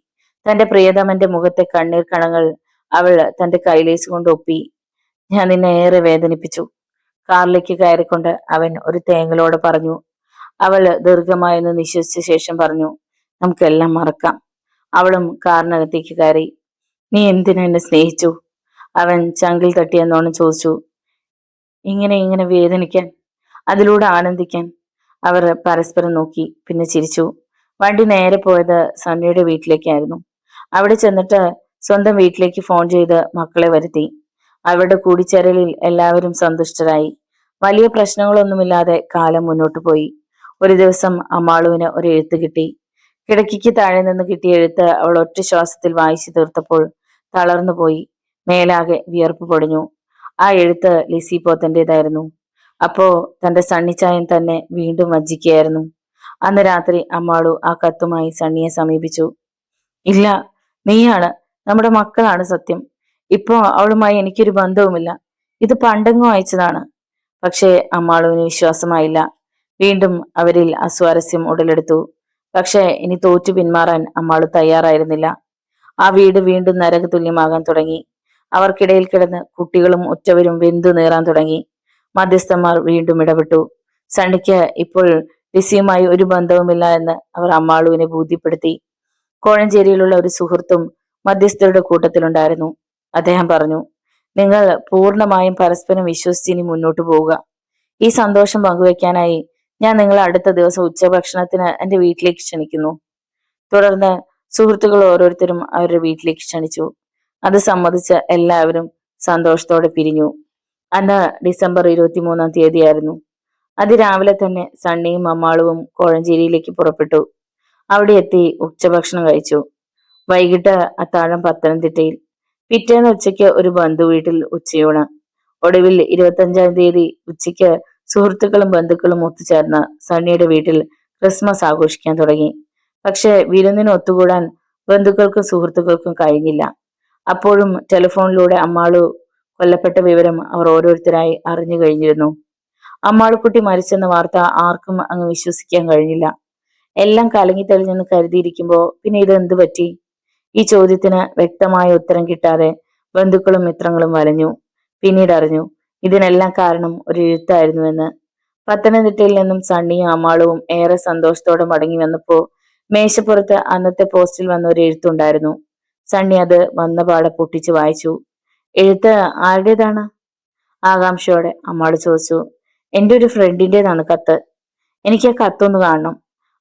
തന്റെ പ്രിയതമന്റെ മുഖത്തെ കണ്ണീർ കണങ്ങൾ അവൾ തന്റെ കൈലേസ് കൊണ്ട് ഒപ്പി. ഞാൻ നിന്നെ ഏറെ വേദനിപ്പിച്ചു. കാറിലേക്ക് കയറിക്കൊണ്ട് അവൻ ഒരു തേങ്ങലോടെ പറഞ്ഞു. അവൾ ദീർഘമായൊന്ന് നിശ്വസിച്ച ശേഷം പറഞ്ഞു, നമുക്കെല്ലാം മറക്കാം. അവളും കാറിനകത്തേക്ക് കയറി. നീ എന്തിനാ എന്നെ സ്നേഹിച്ചു? അവൻ ചങ്കിൽ തട്ടിയെന്നോണം ചോദിച്ചു. ഇങ്ങനെ വേദനിക്കാൻ, അതിലൂടെ ആനന്ദിക്കാൻ. അവർ പരസ്പരം നോക്കി, പിന്നെ ചിരിച്ചു. വണ്ടി നേരെ പോയത് സണ്ണിയുടെ വീട്ടിലേക്കായിരുന്നു. അവിടെ ചെന്നിട്ട് സ്വന്തം വീട്ടിലേക്ക് ഫോൺ ചെയ്ത് മക്കളെ വരുത്തി. അവരുടെ കൂടിച്ചേരലിൽ എല്ലാവരും സന്തുഷ്ടരായി. വലിയ പ്രശ്നങ്ങളൊന്നുമില്ലാതെ കാലം മുന്നോട്ടു പോയി. ഒരു ദിവസം അമ്മാളുവിന് ഒരു എഴുത്ത് കിട്ടി. കിടക്കിക്ക് താഴെ നിന്ന് കിട്ടിയ എഴുത്ത് അവൾ ഒറ്റ ശ്വാസത്തിൽ വായിച്ചു തീർത്തപ്പോൾ തളർന്നുപോയി. മേലാകെ വിയർപ്പ് പൊടിഞ്ഞു. ആ എഴുത്ത് ലിസി പോത്തന്റേതായിരുന്നു. അപ്പോ തന്റെ സണ്ണിച്ചായൻ തന്നെ വീണ്ടും വഞ്ചിക്കുകയായിരുന്നു. അന്ന് രാത്രി അമ്മാളു ആ കത്തുമായി സണ്ണിയെ സമീപിച്ചു. ഇല്ല, നീയാണ്, നമ്മുടെ മക്കളാണ് സത്യം. ഇപ്പോ അവളുമായി എനിക്കൊരു ബന്ധവുമില്ല. ഇത് പണ്ടെങ്ങോ അയച്ചതാണ്. പക്ഷേ അമ്മാളുവിന് വിശ്വാസമായില്ല. വീണ്ടും അവരിൽ അസ്വാരസ്യം ഉടലെടുത്തു. പക്ഷേ ഇനി തോറ്റു പിന്മാറാൻ അമ്മാളു തയ്യാറായിരുന്നില്ല. ആ വീട് വീണ്ടും നരക തുല്യമാകാൻ തുടങ്ങി. അവർക്കിടയിൽ കിടന്ന് കുട്ടികളും ഉറ്റവരും വെന്തു നീറാൻ തുടങ്ങി. മധ്യസ്ഥന്മാർ വീണ്ടും ഇടപെട്ടു. സണ്ണിക്ക് ഇപ്പോൾ ലിസിയുമായി ഒരു ബന്ധവുമില്ല എന്ന് അവർ അമ്മാളുവിനെ ബോധ്യപ്പെടുത്തി. കോഴഞ്ചേരിയിലുള്ള ഒരു സുഹൃത്തും മധ്യസ്ഥരുടെ കൂട്ടത്തിലുണ്ടായിരുന്നു. അദ്ദേഹം പറഞ്ഞു, നിങ്ങൾ പൂർണ്ണമായും പരസ്പരം വിശ്വസിച്ച് ഇനി മുന്നോട്ട് പോവുക. ഈ സന്തോഷം പങ്കുവെക്കാനായി ഞാൻ നിങ്ങളെ അടുത്ത ദിവസം ഉച്ചഭക്ഷണത്തിന് എന്റെ വീട്ടിലേക്ക് ക്ഷണിക്കുന്നു. തുടർന്ന് സുഹൃത്തുക്കൾ ഓരോരുത്തരും അവരുടെ വീട്ടിലേക്ക് ക്ഷണിച്ചു. അത് സമ്മതിച്ച് എല്ലാവരും സന്തോഷത്തോടെ പിരിഞ്ഞു. അന്ന് ഡിസംബർ 23-ാം തീയതിയായിരുന്നു. അതിരാവിലെ തന്നെ സണ്ണിയും അമ്മാളുവും കോഴഞ്ചേരിയിലേക്ക് പുറപ്പെട്ടു. അവിടെ എത്തി ഉച്ചഭക്ഷണം കഴിച്ചു. വൈകിട്ട് അത്താഴം പത്തനംതിട്ടയിൽ. പിറ്റേന്ന് ഉച്ചയ്ക്ക് ഒരു ബന്ധു വീട്ടിൽ ഉച്ചയൂണ്. ഒടുവിൽ 25-ാം തീയതി ഉച്ചയ്ക്ക് സുഹൃത്തുക്കളും ബന്ധുക്കളും ഒത്തുചേർന്ന് സണ്ണിയുടെ വീട്ടിൽ ക്രിസ്മസ് ആഘോഷിക്കാൻ തുടങ്ങി. പക്ഷെ വിരുന്നിന് ഒത്തുകൂടാൻ ബന്ധുക്കൾക്കും സുഹൃത്തുക്കൾക്കും കഴിഞ്ഞില്ല. അപ്പോഴും ടെലിഫോണിലൂടെ അമ്മാളു കൊല്ലപ്പെട്ട വിവരം അവർ ഓരോരുത്തരായി അറിഞ്ഞു കഴിഞ്ഞിരുന്നു. അമ്മാളുക്കുട്ടി മരിച്ചെന്ന വാർത്ത ആർക്കും അങ്ങ് വിശ്വസിക്കാൻ കഴിഞ്ഞില്ല. എല്ലാം കലങ്ങി തെളിഞ്ഞെന്ന് കരുതിയിരിക്കുമ്പോ പിന്നെ ഇത് എന്തു പറ്റി? ഈ ചോദ്യത്തിന് വ്യക്തമായ ഉത്തരം കിട്ടാതെ ബന്ധുക്കളും മിത്രങ്ങളും വലഞ്ഞു. പിന്നീട് അറിഞ്ഞു ഇതിനെല്ലാം കാരണം ഒരു എഴുത്തായിരുന്നുവെന്ന്. പത്തനംതിട്ടയിൽ നിന്നും സണ്ണിയും അമ്മാളുവും ഏറെ സന്തോഷത്തോടെ മടങ്ങി വന്നപ്പോ മേശപ്പുറത്ത് അന്നത്തെ പോസ്റ്റിൽ വന്ന ഒരു എഴുത്തുണ്ടായിരുന്നു. സണ്ണി അത് വന്ന പാടെ പൊട്ടിച്ചു വായിച്ചു. എഴുത്ത് ആരുടേതാണ്? ആകാംക്ഷയോടെ അമ്മാള് ചോദിച്ചു. എന്റെ ഒരു ഫ്രണ്ടിൻ്റെതാണ് കത്ത്. എനിക്ക് ആ കത്തൊന്ന് കാണണം.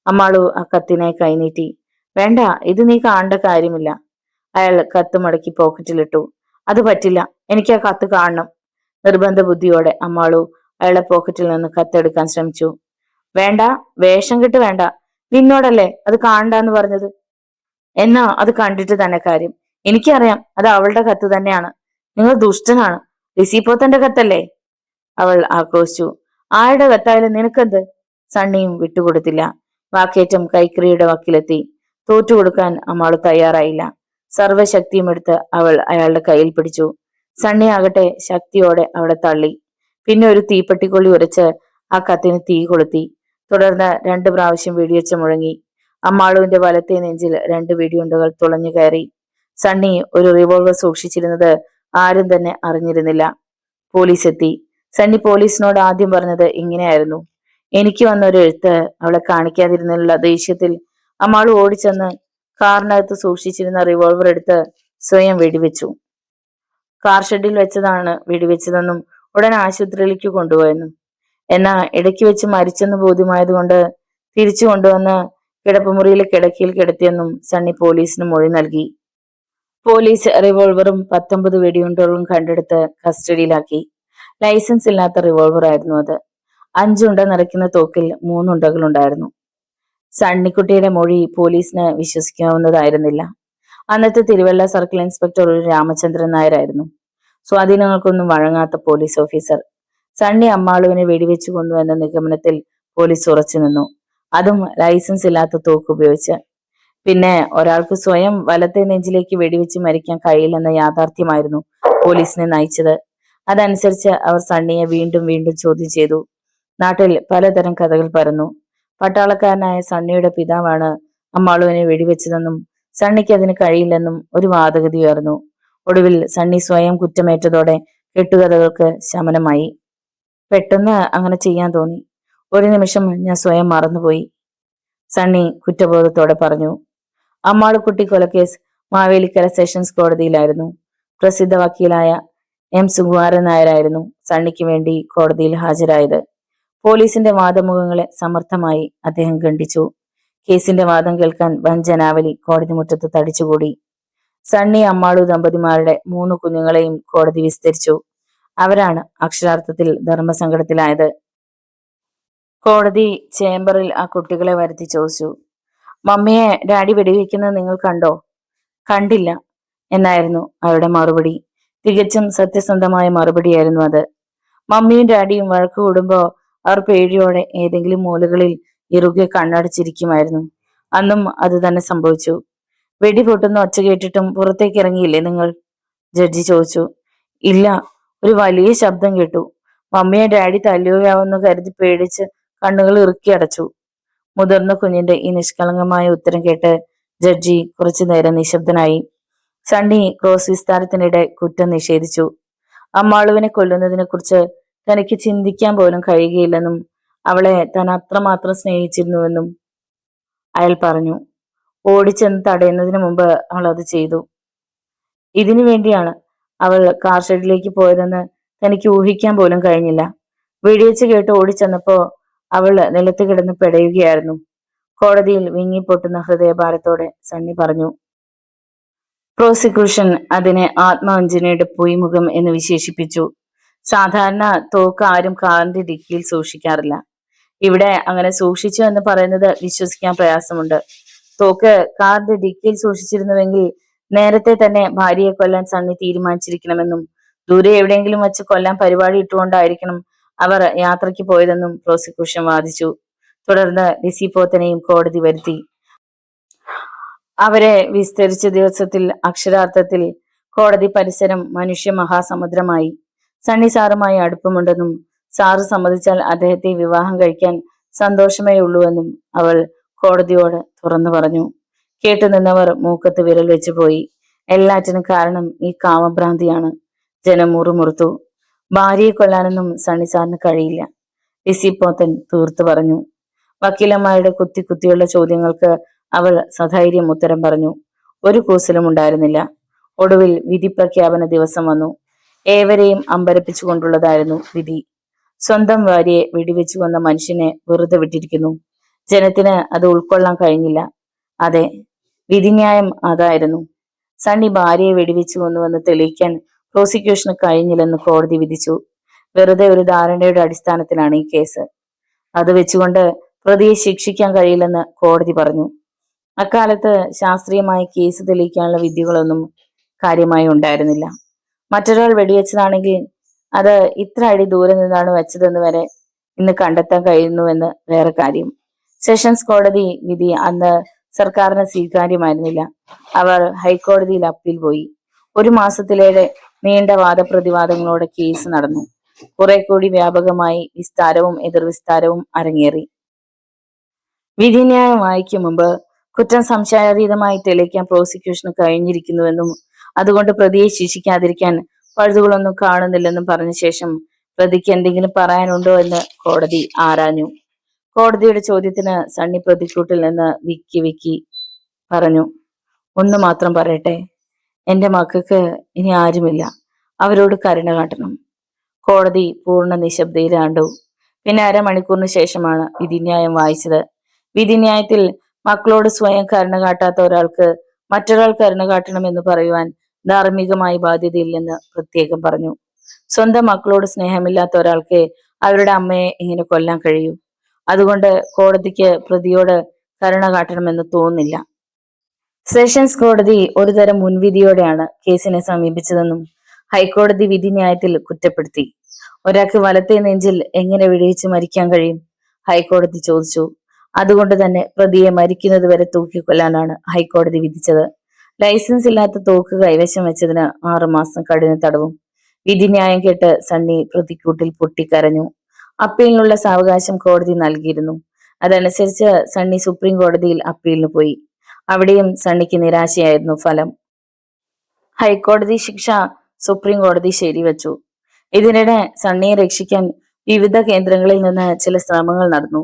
അമ്മാളു ആ കത്തിനായി കൈനീട്ടി. വേണ്ട, ഇത് നീ കാണേണ്ട കാര്യമില്ല. അയാൾ കത്ത് മടക്കി പോക്കറ്റിലിട്ടു. അത് പറ്റില്ല, എനിക്ക് ആ കത്ത് കാണണം. നിർബന്ധ ബുദ്ധിയോടെ അമ്മാളു അയാളുടെ പോക്കറ്റിൽ നിന്ന് കത്തെടുക്കാൻ ശ്രമിച്ചു. വേണ്ട, വേഷം കെട്ട് വേണ്ട. നിന്നോടല്ലേ അത് കാണണ്ടെന്ന് പറഞ്ഞത്. എന്നാ അത് കണ്ടിട്ട് തന്നെ കാര്യം. എനിക്കറിയാം അത് അവളുടെ കത്ത് തന്നെയാണ്. നിങ്ങൾ ദുഷ്ടനാണ്. ലിസിപ്പോത്തന്റെ കത്തല്ലേ? അവൾ ആക്രോശിച്ചു. ആരുടെ കത്തായാലും നിനക്കെന്ത്? സണ്ണിയും വിട്ടുകൊടുത്തില്ല. വാക്കേറ്റം കൈക്രിയുടെ വക്കിലെത്തി. തോറ്റുകൊടുക്കാൻ അമ്മാള് തയ്യാറായില്ല. സർവ്വശക്തിയും എടുത്ത് അവൾ അയാളുടെ കയ്യിൽ പിടിച്ചു. സണ്ണി ആകട്ടെ ശക്തിയോടെ അവളെ തള്ളി. പിന്നെ ഒരു തീപ്പെട്ടിക്കൊള്ളി ഉരച്ച് ആ കത്തിന് തീ കൊളുത്തി. തുടർന്ന് 2 പ്രാവശ്യം വെടിവെച്ച് മുഴങ്ങി. അമ്മാളുവിന്റെ വലത്തെ നെഞ്ചിൽ 2 വെടിയുണ്ടകൾ തുളഞ്ഞു കയറി. സണ്ണി ഒരു റിവോൾവർ സൂക്ഷിച്ചിരുന്നത് ആരും തന്നെ അറിഞ്ഞിരുന്നില്ല. പോലീസ് എത്തി. സണ്ണി പോലീസിനോട് ആദ്യം പറഞ്ഞത് ഇങ്ങനെയായിരുന്നു. എനിക്ക് വന്ന ഒരു എഴുത്ത് അവളെ കാണിക്കാതിരുന്നുള്ള ദേഷ്യത്തിൽ അമ്മാള് ഓടിച്ചെന്ന് കാറിനകത്ത് സൂക്ഷിച്ചിരുന്ന റിവോൾവർ എടുത്ത് സ്വയം വെടിവെച്ചു. കാർ ഷെഡിൽ വെച്ചതാണ് വെടിവെച്ചതെന്നും ഉടൻ ആശുപത്രിയിലേക്ക് കൊണ്ടുപോയെന്നും. എന്നാ ഇടയ്ക്ക് വെച്ച് മരിച്ചെന്ന് ബോധ്യമായതുകൊണ്ട് തിരിച്ചു കൊണ്ടുവന്ന് കിടപ്പുമുറിയിലെ കിടക്കയിൽ കിടത്തിയെന്നും സണ്ണി പോലീസിന് മൊഴി നൽകി. പോലീസ് റിവോൾവറും 19 വെടിയുണ്ടകളും കണ്ടെടുത്ത് കസ്റ്റഡിയിലാക്കി. ലൈസൻസ് ഇല്ലാത്ത റിവോൾവർ ആയിരുന്നു അത്. 5 ഉണ്ട നിറയ്ക്കുന്ന തോക്കിൽ 3 ഉണ്ടകളുണ്ടായിരുന്നു. സണ്ണിക്കുട്ടിയുടെ മൊഴി പോലീസിന് വിശ്വസിക്കാവുന്നതായിരുന്നില്ല. അന്നത്തെ തിരുവല്ല സർക്കിൾ ഇൻസ്പെക്ടർ ഒരു രാമചന്ദ്രൻ നായരായിരുന്നു. സ്വാധീനങ്ങൾക്കൊന്നും വഴങ്ങാത്ത പോലീസ് ഓഫീസർ. സണ്ണി അമ്മാളുവിനെ വെടിവെച്ചു കൊന്നു എന്ന നിഗമനത്തിൽ പോലീസ് ഉറച്ചു നിന്നു. അതും ലൈസൻസ് ഇല്ലാത്ത തോക്ക് ഉപയോഗിച്ച്. പിന്നെ ഒരാൾക്ക് സ്വയം വലത്തെ നെഞ്ചിലേക്ക് വെടിവെച്ച് മരിക്കാൻ കഴിയില്ലെന്ന യാഥാർത്ഥ്യമായിരുന്നു പോലീസിനെ നയിച്ചത്. അതനുസരിച്ച് അവർ സണ്ണിയെ വീണ്ടും വീണ്ടും ചോദ്യം ചെയ്തു. നാട്ടിൽ പലതരം കഥകൾ പരന്നു. പട്ടാളക്കാരനായ സണ്ണിയുടെ പിതാവാണ് അമ്മാളുവിനെ വെടിവെച്ചതെന്നും സണ്ണിക്ക് അതിന് കഴിയില്ലെന്നും ഒരു വാദഗതി ഉയർന്നു. ഒടുവിൽ സണ്ണി സ്വയം കുറ്റമേറ്റതോടെ കെട്ടുകഥകൾക്ക് ശമനമായി. പെട്ടെന്ന് അങ്ങനെ ചെയ്യാൻ തോന്നി. ഒരു നിമിഷം ഞാൻ സ്വയം മറന്നുപോയി, സണ്ണി കുറ്റബോധത്തോടെ പറഞ്ഞു. അമ്മാളുക്കുട്ടി കൊലക്കേസ് മാവേലിക്കര സെഷൻസ് കോടതിയിലായിരുന്നു. പ്രസിദ്ധ വക്കീലായ എം സുകുമാരൻ നായരായിരുന്നു സണ്ണിക്ക് വേണ്ടി കോടതിയിൽ ഹാജരായത്. പോലീസിന്റെ വാദമുഖങ്ങളെ സമർത്ഥമായി അദ്ദേഹം ഖണ്ഡിച്ചു. കേസിന്റെ വാദം കേൾക്കാൻ വൻ ജനാവലി കോടതി മുറ്റത്ത് തടിച്ചുകൂടി. സണ്ണി അമ്മാളു ദമ്പതിമാരുടെ 3 കുഞ്ഞുങ്ങളെയും കോടതി വിസ്തരിച്ചു. അവരാണ് അക്ഷരാർത്ഥത്തിൽ ധർമ്മസങ്കടത്തിലായത്. കോടതി ചേംബറിൽ ആ കുട്ടികളെ വരുത്തി ചോദിച്ചു. മമ്മിയെ ഡാഡി വെടിവെക്കുന്നത് നിങ്ങൾ കണ്ടോ? കണ്ടില്ല എന്നായിരുന്നു അവരുടെ മറുപടി. തികച്ചും സത്യസന്ധമായ മറുപടിയായിരുന്നു അത്. മമ്മിയും ഡാഡിയും വഴക്ക് കൂടുമ്പോ അവർ പേടിയോടെ ഏതെങ്കിലും മൂലകളിൽ ഇറുകെ കണ്ണടച്ചിരിക്കുമായിരുന്നു. അന്നും അത് തന്നെ സംഭവിച്ചു. വെടി പൊട്ടുന്ന ഒച്ച കേട്ടിട്ടും പുറത്തേക്ക് ഇറങ്ങിയില്ലേ നിങ്ങൾ? ജഡ്ജി ചോദിച്ചു. ഇല്ല, ഒരു വലിയ ശബ്ദം കേട്ടു. മമ്മിയെ ഡാഡി തല്ലുകയാവെന്ന് കരുതി പേടിച്ച് കണ്ണുകൾ ഇറുക്കി അടച്ചു. മുതിർന്ന കുഞ്ഞിന്റെ ഈ നിഷ്കളങ്കമായ ഉത്തരം കേട്ട് ജഡ്ജി കുറച്ചു നേരം നിശബ്ദനായി. സണ്ണി ക്രോസ് വിസ്താരത്തിനിടെ കുറ്റം നിഷേധിച്ചു. അമ്മാളുവിനെ കൊല്ലുന്നതിനെ കുറിച്ച് തനിക്ക് ചിന്തിക്കാൻ പോലും കഴിയുകയില്ലെന്നും അവളെ താൻ അത്രമാത്രം സ്നേഹിച്ചിരുന്നുവെന്നും അയാൾ പറഞ്ഞു. ഓടിച്ചെന്ന് തടയുന്നതിന് മുമ്പ് അവൾ അത് ചെയ്തു. ഇതിനു വേണ്ടിയാണ് അവൾ കാർ ഷെഡിലേക്ക് പോയതെന്ന് തനിക്ക് ഊഹിക്കാൻ പോലും കഴിഞ്ഞില്ല. വെടിവെച്ച് കേട്ട് ഓടിച്ചെന്നപ്പോ അവൾ നിലത്ത് കിടന്ന് പിടയുകയായിരുന്നു. കോടതിയിൽ വിങ്ങിപ്പൊട്ടുന്ന ഹൃദയഭാരത്തോടെ സണ്ണി പറഞ്ഞു. പ്രോസിക്യൂഷൻ അതിനെ ആത്മവഞ്ചനയുടെ പൊയ്മുഖം എന്ന് വിശേഷിപ്പിച്ചു. സാധാരണ തോക്ക് ആരും കാറിന്റെ ഡിക്കിയിൽ സൂക്ഷിക്കാറില്ല. ഇവിടെ അങ്ങനെ സൂക്ഷിച്ചു എന്ന് പറയുന്നത് വിശ്വസിക്കാൻ പ്രയാസമുണ്ട്. തോക്ക് കാറിന്റെ ഡിക്കിയിൽ സൂക്ഷിച്ചിരുന്നുവെങ്കിൽ നേരത്തെ തന്നെ ഭാര്യയെ കൊല്ലാൻ സണ്ണി തീരുമാനിച്ചിരിക്കണമെന്നും ദൂരെ എവിടെയെങ്കിലും വച്ച് കൊല്ലാൻ പരിപാടി ഇട്ടുകൊണ്ടായിരിക്കണം അവർ യാത്രയ്ക്ക് പോയതെന്നും പ്രോസിക്യൂഷൻ വാദിച്ചു. തുടർന്ന് ലിസി പോത്തനെയും കോടതി വരുത്തി. അവരെ വിസ്തരിച്ച ദിവസത്തിൽ അക്ഷരാർത്ഥത്തിൽ കോടതി പരിസരം മനുഷ്യ മഹാസമുദ്രമായി. സണ്ണി സാറുമായി അടുപ്പമുണ്ടെന്നും സാറ് സമ്മതിച്ചാൽ അദ്ദേഹത്തെ വിവാഹം കഴിക്കാൻ സന്തോഷമേ ഉള്ളൂവെന്നും അവൾ കോടതിയോട് തുറന്നു പറഞ്ഞു. കേട്ടുനിന്നവർ മൂക്കത്ത് വിരൽ വെച്ചു പോയി. എല്ലാറ്റിനും കാരണം ഈ കാമഭ്രാന്തിയാണ്. ജനം മുറുമുറുത്തു. ഭാര്യയെ കൊല്ലാനൊന്നും സണ്ണി സാറിന് കഴിയില്ല, ലിസി പോത്തൻ തീർത്തു പറഞ്ഞു. വക്കീലന്മാരുടെ കുത്തി കുത്തിയുള്ള ചോദ്യങ്ങൾക്ക് അവൾ സധൈര്യം ഉത്തരം പറഞ്ഞു. ഒരു കൂസലും ഉണ്ടായിരുന്നില്ല. ഒടുവിൽ വിധി പ്രഖ്യാപന ദിവസം വന്നു. ഏവരെയും അമ്പരപ്പിച്ചുകൊണ്ടുള്ളതായിരുന്നു വിധി. സ്വന്തം ഭാര്യയെ വെടിവെച്ചു കൊന്ന മനുഷ്യനെ വെറുതെ വിട്ടിരിക്കുന്നു. ജനത്തിന് അത് ഉൾക്കൊള്ളാൻ കഴിഞ്ഞില്ല. അതെ, വിധിന്യായം അതായിരുന്നു. സണ്ണി ഭാര്യയെ വെടിവെച്ചു കൊന്നുവെന്ന് തെളിയിക്കാൻ പ്രോസിക്യൂഷന് കഴിഞ്ഞില്ലെന്ന് കോടതി വിധിച്ചു. വെറുതെ ഒരു ധാരണയുടെ അടിസ്ഥാനത്തിലാണ് ഈ കേസ്. അത് വെച്ചുകൊണ്ട് പ്രതിയെ ശിക്ഷിക്കാൻ കഴിയില്ലെന്ന് കോടതി പറഞ്ഞു. അക്കാലത്ത് ശാസ്ത്രീയമായി കേസ് തെളിയിക്കാനുള്ള വിദ്യകളൊന്നും കാര്യമായി ഉണ്ടായിരുന്നില്ല. മറ്റൊരാൾ വെടിവെച്ചതാണെങ്കിൽ അത് ഇത്ര അടി ദൂരെ നിന്നാണ് വെച്ചതെന്ന് വരെ ഇന്ന് കണ്ടെത്താൻ കഴിയുന്നുവെന്ന് വേറെ കാര്യം. സെഷൻസ് കോടതി വിധി അന്ന് സർക്കാരിന് സ്വീകാര്യമായിരുന്നില്ല. അവർ ഹൈക്കോടതിയിൽ അപ്പീൽ പോയി. ഒരു മാസത്തിലേറെ നീണ്ട വാദപ്രതിവാദങ്ങളോടെ കേസ് നടന്നു. കുറെ കൂടി വ്യാപകമായി വിസ്താരവും എതിർവിസ്താരവും അരങ്ങേറി. വിധിന്യായം വായിക്കും മുമ്പ് കുറ്റം സംശയാതീതമായി തെളിയിക്കാൻ പ്രോസിക്യൂഷന് കഴിഞ്ഞിരിക്കുന്നുവെന്നും അതുകൊണ്ട് പ്രതിയെ ശിക്ഷിക്കാതിരിക്കാൻ പഴുതുകളൊന്നും കാണുന്നില്ലെന്നും പറഞ്ഞ ശേഷം പ്രതിക്ക് എന്തെങ്കിലും പറയാനുണ്ടോ എന്ന് കോടതി ആരാഞ്ഞു. കോടതിയുടെ ചോദ്യത്തിന് സണ്ണി പ്രതിക്കൂട്ടിൽ നിന്ന് വിക്കി പറഞ്ഞു. ഒന്ന് മാത്രം പറയട്ടെ, എന്റെ മക്കൾക്ക് ഇനി ആരുമില്ല, അവരോട് കരുണ കാട്ടണം. കോടതി പൂർണ്ണ നിശബ്ദയിലാണ്ടു. പിന്നെ അരമണിക്കൂറിന് ശേഷമാണ് വിധിന്യായം വായിച്ചത്. വിധിന്യായത്തിൽ മക്കളോട് സ്വയം കരുണ കാട്ടാത്ത ഒരാൾക്ക് മറ്റൊരാൾ കരുണ കാട്ടണമെന്ന് പറയുവാൻ ധാർമ്മികമായി ബാധ്യതയില്ലെന്ന് പ്രത്യേകം പറഞ്ഞു. സ്വന്തം മക്കളോട് സ്നേഹമില്ലാത്ത ഒരാൾക്ക് അവരുടെ അമ്മയെ ഇങ്ങനെ കൊല്ലാൻ കഴിയൂ. അതുകൊണ്ട് കോടതിക്ക് പ്രതിയോട് കരുണ കാട്ടണമെന്ന് തോന്നുന്നില്ല. സെഷൻസ് കോടതി ഒരുതരം മുൻവിധിയോടെയാണ് കേസിനെ സമീപിച്ചതെന്നും ഹൈക്കോടതി വിധിന്യായത്തിൽ കുറ്റപ്പെടുത്തി. ഒരാൾക്ക് വലത്തെ നെഞ്ചിൽ എങ്ങനെ വെടിവെച്ച് മരിക്കാൻ കഴിയും? ഹൈക്കോടതി ചോദിച്ചു. അതുകൊണ്ട് തന്നെ പ്രതിയെ മരിക്കുന്നത് വരെ തൂക്കിക്കൊല്ലാനാണ് ഹൈക്കോടതി വിധിച്ചത്. ലൈസൻസ് ഇല്ലാത്ത തോക്ക് കൈവശം വെച്ചതിന് 6 മാസം കഠിന തടവും. വിധിന്യായം കേട്ട് സണ്ണി പ്രതിക്കൂട്ടിൽ പൊട്ടിക്കരഞ്ഞു. അപ്പീലിനുള്ള സാവകാശം കോടതി നൽകിയിരുന്നു. അതനുസരിച്ച് സണ്ണി സുപ്രീം കോടതിയിൽ അപ്പീലിന് പോയി. അവിടെയും സണ്ണിക്ക് നിരാശയായിരുന്നു ഫലം. ഹൈക്കോടതി ശിക്ഷ സുപ്രീം കോടതി ശരിവച്ചു. ഇതിനിടെ സണ്ണിയെ രക്ഷിക്കാൻ വിവിധ കേന്ദ്രങ്ങളിൽ നിന്ന് ചില ശ്രമങ്ങൾ നടന്നു.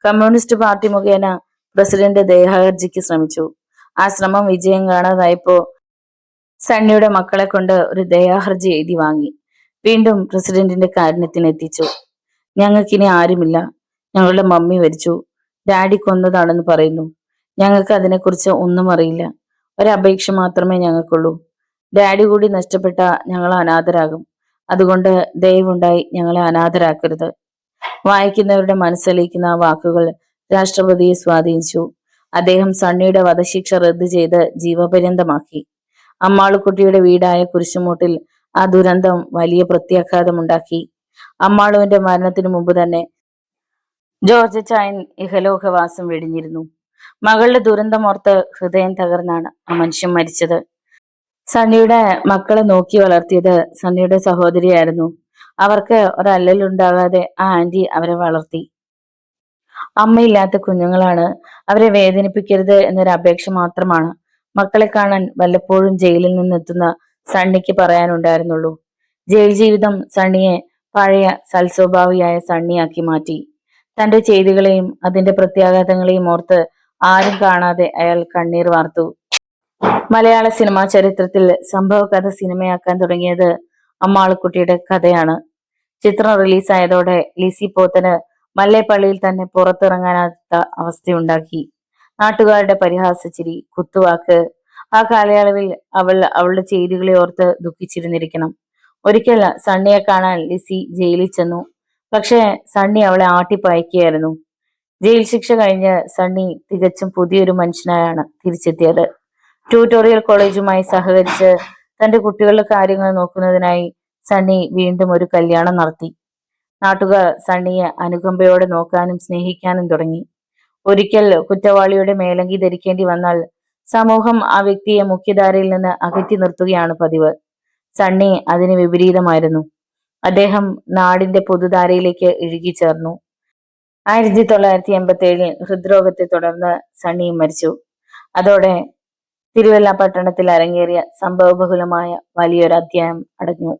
കമ്മ്യൂണിസ്റ്റ് പാർട്ടി മുഖേന പ്രസിഡന്റ് ദയാഹർജിക്ക് ശ്രമിച്ചു. ആ ശ്രമം വിജയം കാണാതായപ്പോ സണ്ണിയുടെ മക്കളെ കൊണ്ട് ഒരു ദയാഹർജി എഴുതി വാങ്ങി വീണ്ടും പ്രസിഡന്റിന്റെ കാരുണ്യത്തിനെത്തിച്ചു. ഞങ്ങൾക്കിനി ആരുമില്ല, ഞങ്ങളുടെ മമ്മി മരിച്ചു, ഡാഡി കൊന്നതാണെന്ന് പറയുന്നു. ഞങ്ങൾക്ക് അതിനെക്കുറിച്ച് ഒന്നും അറിയില്ല. ഒരപേക്ഷ മാത്രമേ ഞങ്ങൾക്കുള്ളൂ. ഡാഡി കൂടി നഷ്ടപ്പെട്ട ഞങ്ങൾ അനാഥരാകും. അതുകൊണ്ട് ദയവുണ്ടായി ഞങ്ങളെ അനാഥരാക്കരുത്. വായിക്കുന്നവരുടെ മനസ്സലിയിക്കുന്ന ആ വാക്കുകൾ രാഷ്ട്രപതിയെ സ്വാധീനിച്ചു. അദ്ദേഹം സണ്ണിയുടെ വധശിക്ഷ റദ്ദ് ചെയ്ത് ജീവപര്യന്തമാക്കി. അമ്മാളുകുട്ടിയുടെ വീടായ കുരിശുമൂട്ടിൽ ആ ദുരന്തം വലിയ പ്രത്യാഘാതമുണ്ടാക്കി. അമ്മാളുവിന്റെ മരണത്തിനു മുമ്പ് തന്നെ ജോർജ് ചായൻ ഇഹലോകവാസം വെടിഞ്ഞിരുന്നു. മകളുടെ ദുരന്തമോർത്ത് ഹൃദയം തകർന്നാണ് ആ മനുഷ്യൻ മരിച്ചത്. സണ്ണിയുടെ മക്കളെ നോക്കി വളർത്തിയത് സണ്ണിയുടെ സഹോദരിയായിരുന്നു. അവർക്ക് ഒരല്ലലുണ്ടാകാതെ ആ ആന്റി അവരെ വളർത്തി. അമ്മയില്ലാത്ത കുഞ്ഞുങ്ങളാണ്, അവരെ വേദനിപ്പിക്കരുത് എന്നൊരു അപേക്ഷ മാത്രമാണ് മക്കളെ കാണാൻ വല്ലപ്പോഴും ജയിലിൽ നിന്നെത്തുന്ന സണ്ണിക്ക് പറയാനുണ്ടായിരുന്നുള്ളൂ. ജയിൽ ജീവിതം സണ്ണിയെ പഴയ സൽസ്വഭാവിയായ സണ്ണിയാക്കി മാറ്റി. തന്റെ ചെയ്തികളെയും അതിന്റെ പ്രത്യാഘാതങ്ങളെയും ഓർത്ത് ആരും കാണാതെ അയാൾ കണ്ണീർ വാർത്തു. മലയാള സിനിമാ ചരിത്രത്തിൽ സംഭവകഥ സിനിമയാക്കാൻ തുടങ്ങിയത് അമ്മാളുക്കുട്ടിയുടെ കഥയാണ്. ചിത്രം റിലീസായതോടെ ലിസി പോത്തന് മല്ലേപ്പള്ളിയിൽ തന്നെ പുറത്തിറങ്ങാനാത്ത അവസ്ഥയുണ്ടാക്കി. നാട്ടുകാരുടെ പരിഹാസച്ചിരി, കുത്തുവാക്ക്. ആ കാലയളവിൽ അവൾ അവളുടെ ചെയ്തികളെ ഓർത്ത് ദുഃഖിച്ചിരുന്നിരിക്കണം. ഒരിക്കൽ സണ്ണിയെ കാണാൻ ലിസി ജയിലിൽ ചെന്നു. പക്ഷേ സണ്ണി അവളെ ആട്ടിപ്പായിക്കുകയായിരുന്നു. ജയിൽ ശിക്ഷ കഴിഞ്ഞ് സണ്ണി തികച്ചും പുതിയൊരു മനുഷ്യനായാണ് തിരിച്ചെത്തിയത്. ട്യൂട്ടോറിയൽ കോളേജുമായി സഹകരിച്ച് തന്റെ കുട്ടികളുടെ കാര്യങ്ങൾ നോക്കുന്നതിനായി സണ്ണി വീണ്ടും ഒരു കല്യാണം നടത്തി. നാട്ടുകാർ സണ്ണിയെ അനുകമ്പയോടെ നോക്കാനും സ്നേഹിക്കാനും തുടങ്ങി. ഒരിക്കൽ കുറ്റവാളിയുടെ മേലങ്കി ധരിക്കേണ്ടി വന്നാൽ സമൂഹം ആ വ്യക്തിയെ മുഖ്യധാരയിൽ നിന്ന് അകറ്റി നിർത്തുകയാണ് പതിവ്. സണ്ണി അതിന് വിപരീതമായിരുന്നു. അദ്ദേഹം നാടിന്റെ പൊതുധാരയിലേക്ക് ഇഴുകിച്ചേർന്നു. 1987 ഹൃദ്രോഗത്തെ തുടർന്ന് സണ്ണി മരിച്ചു. അതോടെ തിരുവല്ല പട്ടണത്തിൽ അരങ്ങേറിയ സംഭവബഹുലമായ വലിയൊരു അധ്യായം അടഞ്ഞു.